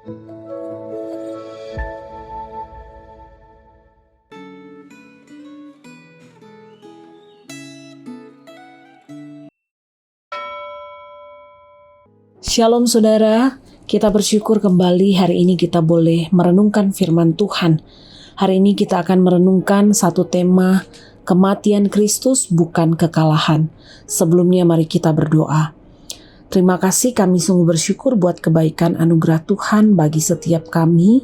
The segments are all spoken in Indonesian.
Shalom saudara, kita bersyukur kembali hari ini kita boleh merenungkan firman Tuhan. Hari ini kita akan merenungkan satu tema, kematian Kristus bukan kekalahan. Sebelumnya mari kita berdoa. Terima kasih, kami sungguh bersyukur buat kebaikan anugerah Tuhan bagi setiap kami.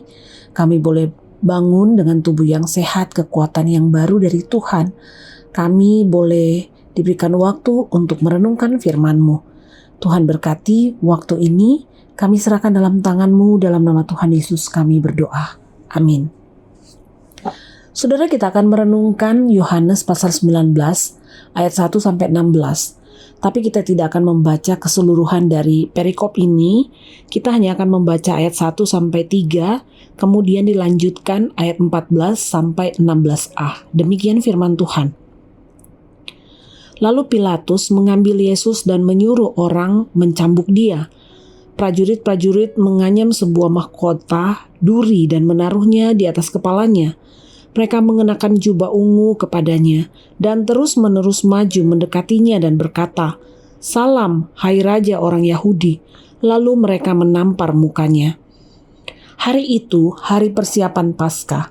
Kami boleh bangun dengan tubuh yang sehat, kekuatan yang baru dari Tuhan. Kami boleh diberikan waktu untuk merenungkan firman-Mu. Tuhan berkati waktu ini, kami serahkan dalam tangan-Mu, dalam nama Tuhan Yesus kami berdoa. Amin. Saudara, kita akan merenungkan Yohanes pasal 19 ayat 1-16. Tapi kita tidak akan membaca keseluruhan dari perikop ini. Kita hanya akan membaca ayat 1-3, kemudian dilanjutkan ayat 14-16a. Demikian firman Tuhan. Lalu Pilatus mengambil Yesus dan menyuruh orang mencambuk dia. Prajurit-prajurit menganyam sebuah mahkota duri dan menaruhnya di atas kepalanya. Mereka mengenakan jubah ungu kepadanya dan terus-menerus maju mendekatinya dan berkata, "Salam, hai Raja orang Yahudi." Lalu mereka menampar mukanya. Hari itu, hari persiapan Paskah,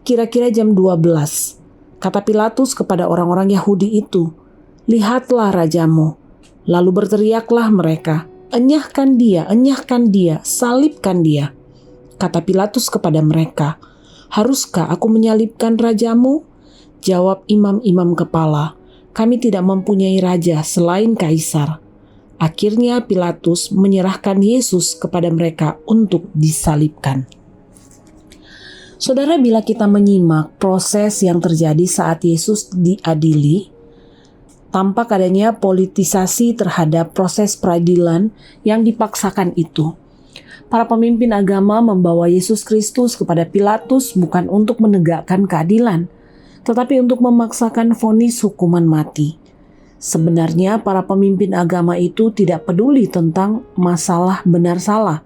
kira-kira jam 12. Kata Pilatus kepada orang-orang Yahudi itu, "Lihatlah rajamu." Lalu berteriaklah mereka, enyahkan dia, salibkan dia." Kata Pilatus kepada mereka, "Haruskah aku menyalibkan rajamu?" Jawab imam-imam kepala, "Kami tidak mempunyai raja selain Kaisar." Akhirnya Pilatus menyerahkan Yesus kepada mereka untuk disalibkan. Saudara, bila kita menyimak proses yang terjadi saat Yesus diadili, tampak adanya politisasi terhadap proses peradilan yang dipaksakan itu. Para pemimpin agama membawa Yesus Kristus kepada Pilatus bukan untuk menegakkan keadilan, tetapi untuk memaksakan vonis hukuman mati. Sebenarnya para pemimpin agama itu tidak peduli tentang masalah benar salah.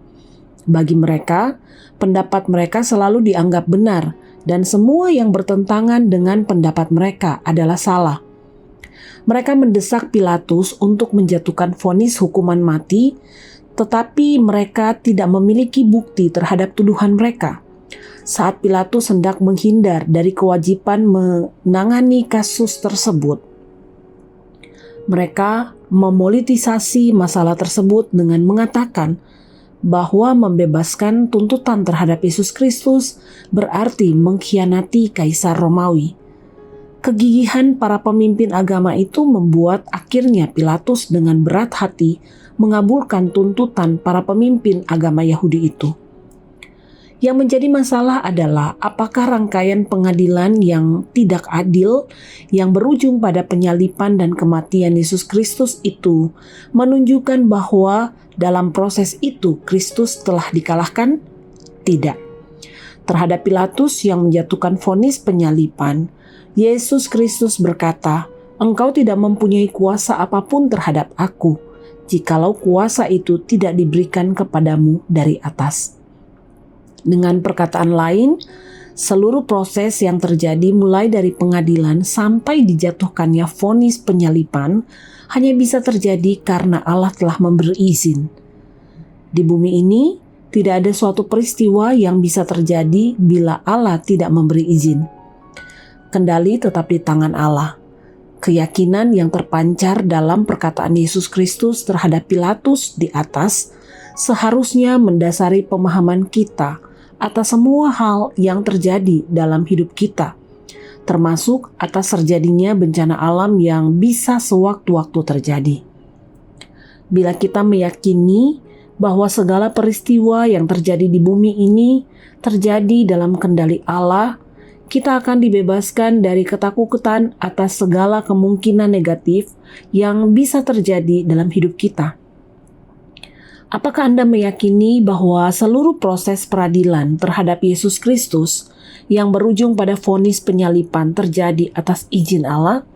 Bagi mereka, pendapat mereka selalu dianggap benar, dan semua yang bertentangan dengan pendapat mereka adalah salah. Mereka mendesak Pilatus untuk menjatuhkan vonis hukuman mati, tetapi mereka tidak memiliki bukti terhadap tuduhan mereka. Saat Pilatus hendak menghindar dari kewajiban menangani kasus tersebut, mereka memolitisasi masalah tersebut dengan mengatakan bahwa membebaskan tuntutan terhadap Yesus Kristus berarti mengkhianati Kaisar Romawi. Kegigihan para pemimpin agama itu membuat akhirnya Pilatus dengan berat hati mengabulkan tuntutan para pemimpin agama Yahudi itu. Yang menjadi masalah adalah apakah rangkaian pengadilan yang tidak adil yang berujung pada penyaliban dan kematian Yesus Kristus itu menunjukkan bahwa dalam proses itu Kristus telah dikalahkan? Tidak. Terhadap Pilatus yang menjatuhkan vonis penyaliban, Yesus Kristus berkata, "Engkau tidak mempunyai kuasa apapun terhadap aku, jikalau kuasa itu tidak diberikan kepadamu dari atas." Dengan perkataan lain, seluruh proses yang terjadi mulai dari pengadilan sampai dijatuhkannya vonis penyaliban hanya bisa terjadi karena Allah telah memberi izin. Di bumi ini, tidak ada suatu peristiwa yang bisa terjadi bila Allah tidak memberi izin. Kendali tetap di tangan Allah. Keyakinan yang terpancar dalam perkataan Yesus Kristus terhadap Pilatus di atas seharusnya mendasari pemahaman kita atas semua hal yang terjadi dalam hidup kita, termasuk atas terjadinya bencana alam yang bisa sewaktu-waktu terjadi. Bila kita meyakini bahwa segala peristiwa yang terjadi di bumi ini terjadi dalam kendali Allah, kita akan dibebaskan dari ketakutan atas segala kemungkinan negatif yang bisa terjadi dalam hidup kita. Apakah Anda meyakini bahwa seluruh proses peradilan terhadap Yesus Kristus yang berujung pada vonis penyaliban terjadi atas izin Allah?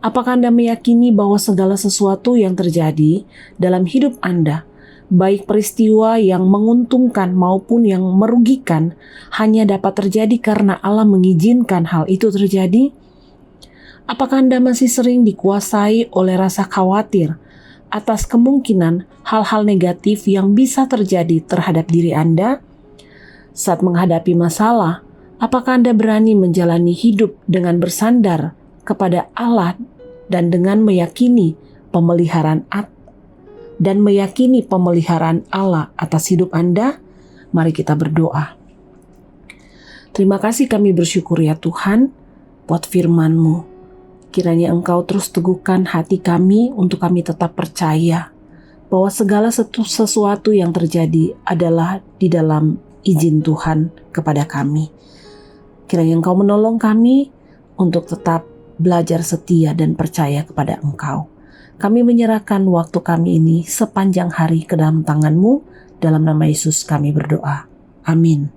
Apakah Anda meyakini bahwa segala sesuatu yang terjadi dalam hidup Anda baik peristiwa yang menguntungkan maupun yang merugikan, hanya dapat terjadi karena Allah mengizinkan hal itu terjadi? Apakah Anda masih sering dikuasai oleh rasa khawatir atas kemungkinan hal-hal negatif yang bisa terjadi terhadap diri Anda? Saat menghadapi masalah, apakah Anda berani menjalani hidup dengan bersandar kepada Allah dan dengan meyakini pemeliharaan Allah atas hidup Anda? Mari kita berdoa. Terima kasih, kami bersyukur ya Tuhan buat firman-Mu. Kiranya Engkau terus teguhkan hati kami untuk kami tetap percaya bahwa segala sesuatu yang terjadi adalah di dalam izin Tuhan kepada kami. Kiranya Engkau menolong kami untuk tetap belajar setia dan percaya kepada Engkau. Kami menyerahkan waktu kami ini sepanjang hari ke dalam tangan-Mu. Dalam nama Yesus kami berdoa. Amin.